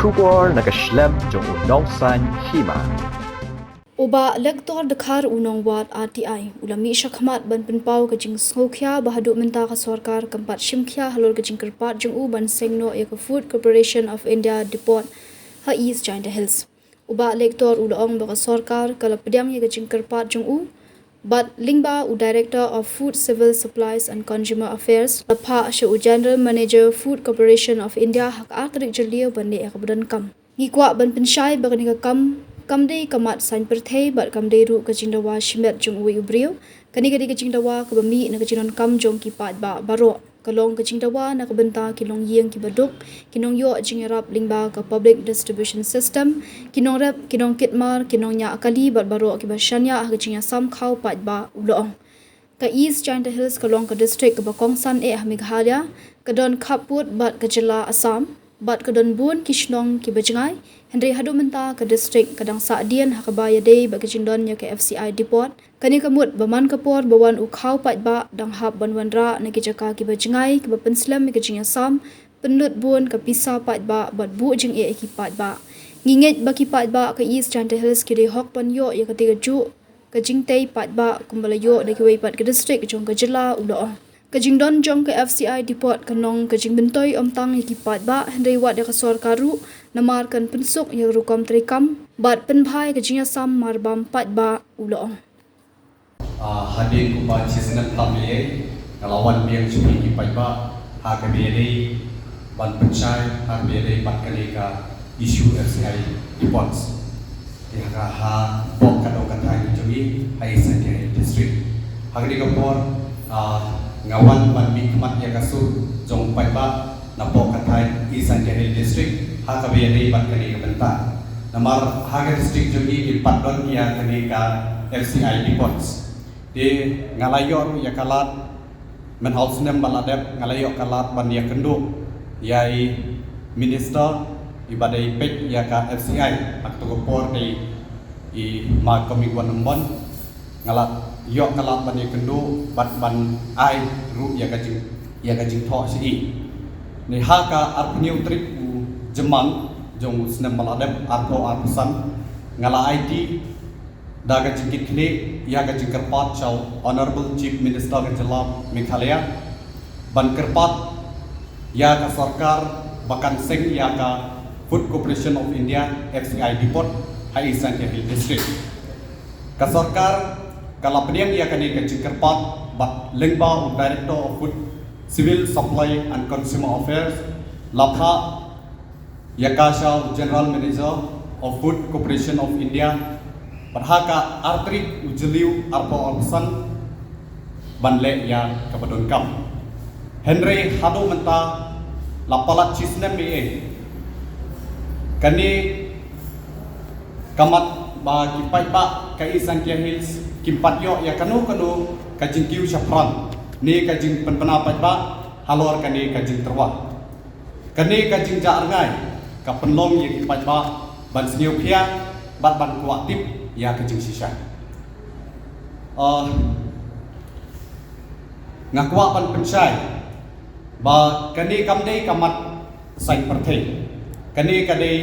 Shubor nakaslem jong unongsan hima. Uba lektor dekhar unong wat RTI ulami syakmat ban penpau kajing sngokya bahaduk menta ka sarkar keempat shimkya halor kajing kerpat jong u ban sengno ya ke Food Corporation of India Depot ha East China Hills. Uba lektor ulong ba ka sarkar kala pedang ya kajing kerpat jong u But Lingba, Director of Food Civil Supplies and Consumer Affairs, Lapa Shu General Manager Food Corporation of India, hak arterik jelio bande ek badan kam. Ngikwa ban pensyai bagani ka kamde kamat sain perthei bat kamde ru ka jingdawa shimet jong ui ubrio, kani kadi ka jingdawa ka bami na ka jinon kam jong ki pat ba baro. Kalong ka jingdawa na ka benta kilong yeng ki baduk, kinong yo jingerap Lingba ka public distribution system, kinong rep, kinong kitmar, kinong nya akali bat baro ki ba shanya ka jingya sam khau pat ba ulong. Ka East China Hills kalong ka district ka Bakongsan Meghalaya, ka don Khaput bat ka jila Assam, bat ka don Bun Kishnong ki Bajangai, Henry Hadumenta ka district kadang Saadian hakabaya day ba ka jindon nya ka FCI Depot, kani kamut baman kapor bawan ukhau pat ba dang hab banwanra na ki jaka ki Bajangai ki penslam ki jing Assam, penlut Bun ka pisa pat ba bat bu jing ki pat ba. Ngingit ba ki pat ba ka East China Hills ki hok pan yo ya ka tiga ju ka jingtay pat ba kumbalayo na ki pat ka district jong ka jila ulo. Kajing don jong ke FCI Depot kanong kajing bentoy omtang ikipat ba hendai wat ya kasor karu namarkan pensuk yang rukom trikam bat penbhai kajing Assam marbam pat ba ulo. Hadir kuba cisnat tamye ngelawan biang cumi ikipat ba ha kabere ban pencai ha kabere bat kalika isu FCI Depot ya ha bok kadong katai cumi hai sanjay district hagri kapor ngawan ban mikmat ya kasur jong pai ba napo katai East China district ha kabere ban kani benta namar ha district jogi di padon ya kani ka FCI Depots di ngalayor ya kalat men hausnem baladep ngalayor kalat ban ya kendu yai minister ibadai pek ya ka FCI akto kopor di i ma komikuan nombon ngalat yok kalat ban kendu bat ban ai ru ya kajing tho si ni ha ka arpniu trip jemang jong snem baladem arko arsan ngala IT da kajing kini ya kajing kerpat chau honorable chief minister ka jila Meghalaya ban kerpat ya ka sarkar bakan sing ya ka Food Corporation of India FCI Depot hai East China district ka sarkar kalau pediang ia kini kajing kerpat bat Lingba Director of Food Civil Supply and Consumer Affairs Lapha Yakasha General Manager of Food Corporation of India berhaka artrik ujeliu arpo alsan banle ya kabadon kam Henry Hado menta lapalat cisnem kani kamat ba kipai ba kai Sangkia Hills kimpat yo ya kanu kajing kiu syafran ni kajing penpenapat ba halor kani kajing terwa kani kajing jaarngai ka penlong ye kimpat ba ban sniu khia bat ban kuatip ya kajing sisa ngakwa ban pensai ba kani kamdei kamat sai perthei kani kadei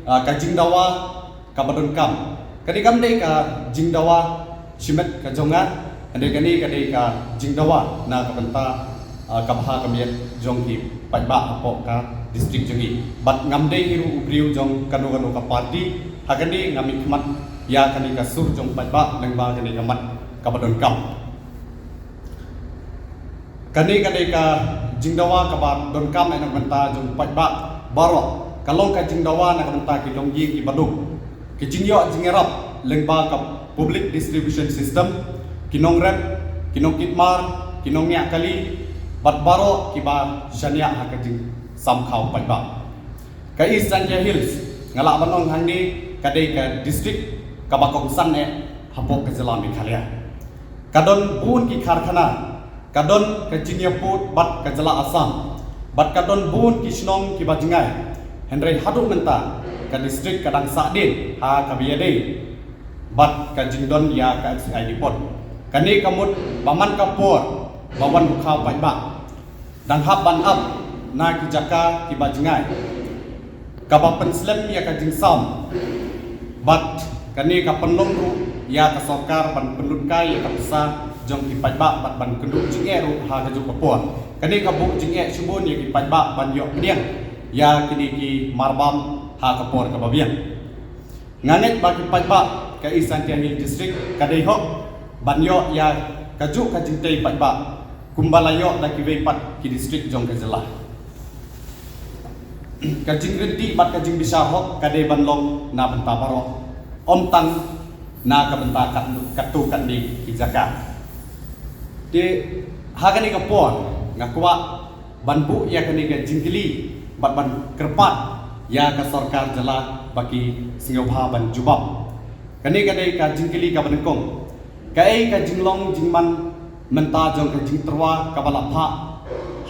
kajing dawa kabadon kam kani kamdei ka jingdawa shimet ka jonga ande kani kadai ka jingdawa na kabenta kabha kamiet jongki paiba apo ka district jongi bat ngamde hiru ubriu jong kanu ka party hagani ngami khmat ya kani ka sur jong paiba lengba kani kamat kabadon kam kani kadai ka jingdawa kabadon kam ena kabenta jong paiba baro kalong ka jingdawa na kabenta ki longgi ki baduk ki jingyo jingerap lengba ka public distribution system kinong rep kinong kitmar kinong nya kali bat baro kiba shania hakajing samkhau paiba ka East China Hills ngala banong hangni kadai ka district ka Bakongsan hapok ka jila Meghalaya kadon bun ki kharkhana kadon ka Jinyaput bat ka jila Assam bat kadon bun Kishnong ki Bajangai Henry Hadu menta ka district kadang Saadin ha kabiyade bat kajing don ya ka FCI Depot kani kamut baman kapor bawan bukhau paiba dan hab ban ab na ki jaka ki Bajangai kaba penslam ya ka jingsam bat kani ka penlong ru ya ka sarkar ban penlutkai ya ka pesa jong ki pajba bat ban kenduk jingeru ha ka ju kapon kani ka bu jinge subun ya ki pajba ban yok pediang ya kini ki marbam ha ka por ka babiang nganet ba ki pajba ka Eastern Hill District kadai hok ban yok ya ka ju ka jingtei pajba kumbalayo da ki vepat ki district jong ka jelah kajing renti bat kajing bisa hok kadai banlong na benta barok om tang na ka benta katu kat di ki zakat di hagani ka pon ngakwa banbu ya kani ka jingkili bat ban kerpat ya ka sarkar jela baki singobha ban jubab kani kadai ka jingkili ka banengkong kai ka jinglong jingman menta jong ka jing terwa ka balapha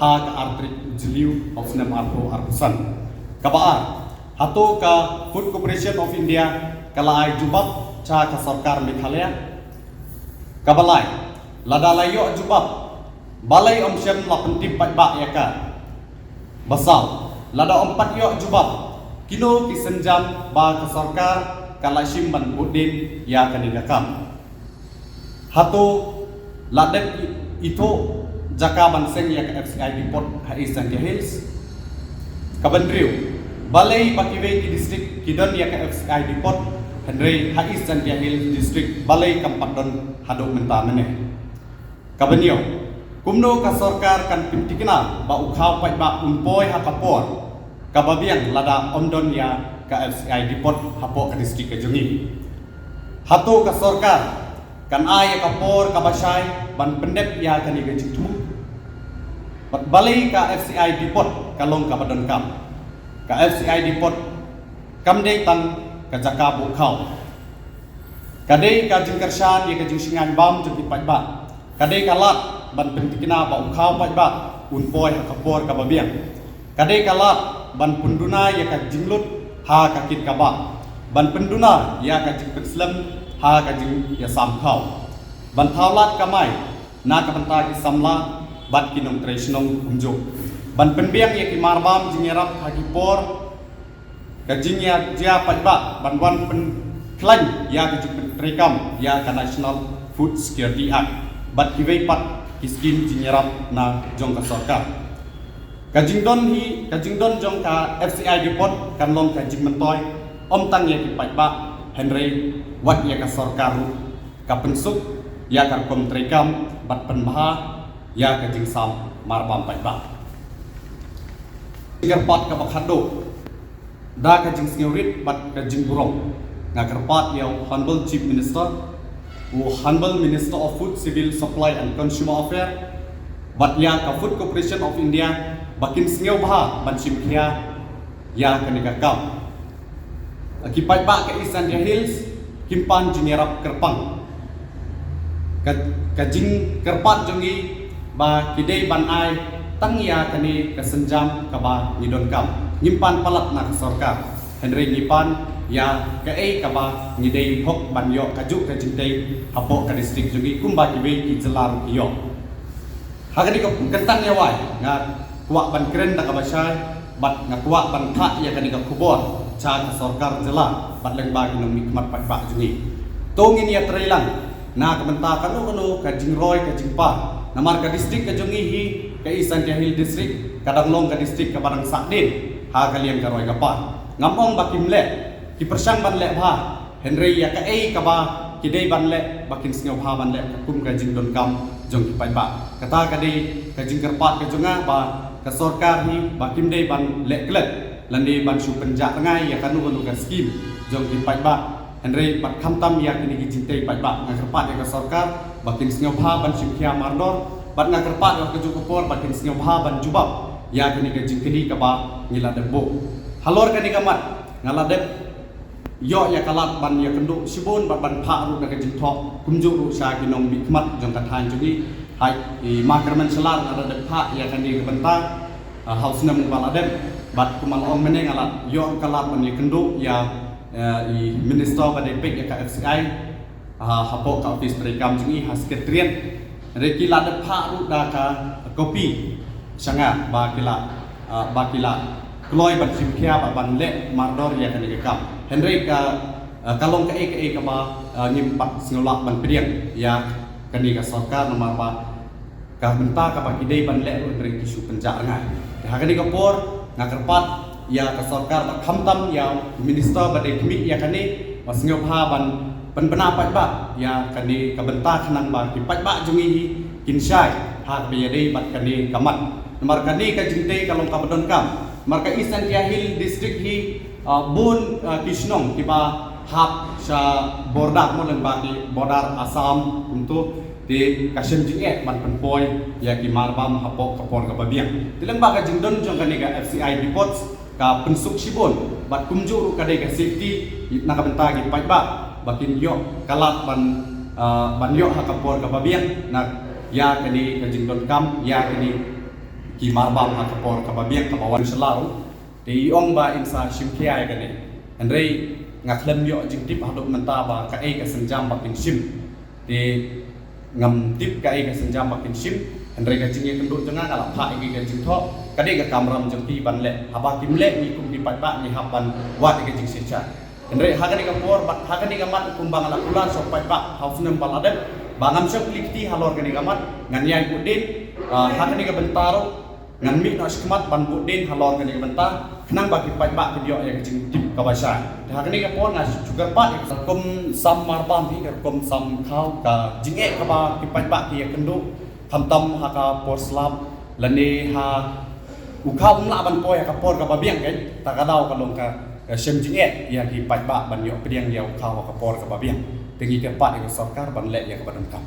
ha ka artrik jeliu of nam arpo arpusan kabaar hato ka Food Corporation of India kalai jubab cha ka sarkar Meghalaya kabalai ladalayo jubab balai om syam la pentip pajba ya ka basal lada om pat yo jubab kino ki senjam ba ka sarkar kalai simban budin ya kanigakam hato ladep itu jaka banseng ya ka FCI depot ha Eastern Hills kabandriu balai bakiwe ki district kidon ya ka FCI depot Henry ha Eastern Hills district balai kampadon hadok menta meneh kabanyo kumno ka sarkar kan pintikna ba ukhaw pai ba unpoy ha kapor kababiang lada omdon ya ka FCI depot hapo ka district ka jungi hato ka sarkar kan ay kapor kabasay ban pendep ya kani ka jitmu bat balai ka FCI depot kalong ka badon kam ka FCI depot kamdei tan ka jaka bukhaw kadai ka jingkarsan ya ka jingsingan bam jengki pajba kadai ka lat ban pentikna ba ukhaw pajba unpoy ha kapor ka babiang kadai ka lat ban penduna ya ka jinglut ha ka kit ka ba ban penduna ya ka jingpenslam ha ka jing ya sam khaw ban thawlat kamai na ka banta ki samla bat kinong tresnong humjo ban penbiang ya ki marbam jingerap ha ki por ka jing ya dia pajba ban wan pen klan ya ka jing trekam ya ka National Food Security Act bat ki vei pat ki skin jingerap na jong ka sarkar ka jing don jong ka FCI depot kan long ka jing mentoy om tang ya ki pajba Henry wat ya ka sarkar ka pensuk ya ka kom trekam bat penbaha ya ka jing sam marbam pajba gerpat ka bakhado da ka jing sngeurit bat ka jing burong nga kerpat ya Honorable Chief Minister Honorable Minister of Food, Civil Supply and Consumer Affairs bat ya ka Food Corporation of India bakin sngeu baha ban simkhia ya ka nigakam akipai ba ka Eastern Hills kimpan jingerap kerpang kajing kerpat jongi ba kidei ban ai tangya kani kasenjam ka ba ngidon kam nyimpan palat na sarkar Henry nyipan ya ka ka ba ngidei hok ban yo kaju ka jintei hapo ka district jongi kumba kibe ki jelar yo hagani ka kentang ya wai nga kuak ban keren da ka basai bat nga kuak ban tha ya kani ka kubor cha ka sarkar jela bat leng ba kinong mikmat pa jongi tongin ya trailang na kabenta kanu ka jingroy ka jingpa namar ka district ka jongi hi ka Eastern Hill district kadanglong ka district ka barang sakdin ha kalian ka roy ka pa ngapong bakimle ki persang ban le bha Henry ya ka ka ba kidei ban le bakin sngeu bha ban le kum ka jingdon kam jong ki pai ba kata ka dei ka jingkerpat ka jonga ba ka sarkar hi bakim dei ban le klet lande ban su penjak ngai ya kanu ka skim jong ki pai ba Henry pat khamtam ya kini ki jintei pai ba ngakerpat ya ka sarkar bakin sngeu bha ban simkhia mardor bat ngakerpat ya ka jukupor bakin sngeu bha ban jubab ya kini ka jingkini ka ba ngila debo halor kani ka mat ngaladep yo ya kalat ban ya kendu sibun bat ban pha ru ka jingthok kumju ru sha kinong mikmat jong ka than juni hai makerman selar ngaladep pha ya kani ka benta haus nam baladep bat kumal ong meneng alat yo kalat ban ya kendu ya minister pada pek ya ka FCI hapo ka office trekam jingi ha sekretariat reki ladep pha ru da ka kopi sanga ba kila Kloy ban simkia ban le mardor ya kan ikam. Henry kalong ke ba ngimpak singolak ban priang ya kan ka sarkar nomor ba ka benta ka pakidai ban le Henry isu penjak ngai. Ha kan ka por ngakerpat ya ka sarkar ba khamtam ya minister ba dekmi ya kan ni masngop ha ban penapa ba ya kan ni ka benta khanang ba kipat ba jungi kinsai ha be dei bat kan ni kamat nomor kan ni ka jingte kalong ka badon kam marka Eastern Hill district hi bun kisnong kiba hap sa bordak mo lang baki bordar Assam untuk di Kashim Jinget ban penpoy ya ki marbam hapok kapor ka babiang tilang ba ka jingdon jong kaniga FCI reports ka pensuk sibon bat kumjuru ka ka safety nakabenta gi pai ba bakin yo kalat ban yo ha kapor ka babiang na ya kani ka jingdon kam ya kani ki marbam ha kapor ka babiang ka bawan selaru di ong ba insa shimkiai kani andrei ngaklem yo jingtip hadok menta ba ka ka senjam bakin sim di ngam tip ka ka senjam bakin sim andrei ka jingi kenduk jangan ala pha ka jingtho ka ka kamram jengti ban le haba kim le ni kum di pat ba ni haban wat ka jing secha andrei ha ka ka por ha ka ka mat kumbang ala kula so pat ba haus nem baladem bangam sok likti halor ka ka mat nganyai budin ha ka ka bentaro ngan mi no skmat ban budin halor ka benta kenang bagi pat ba video yang jing tip ka basa ha ka ka por na juga pat kum sam marbam hi kum sam khau ka jinge ka ba ki pat ba ki kendu khamtam ha ka por slap lani ha ukau mla ban poy ka por ka babiang kan ta ka dau ka long ka sem jinge ya ki pat ba ban yo priang ya ukau ka por ka babiang tengi ka pat ka sarkar ban le ya ka badan kam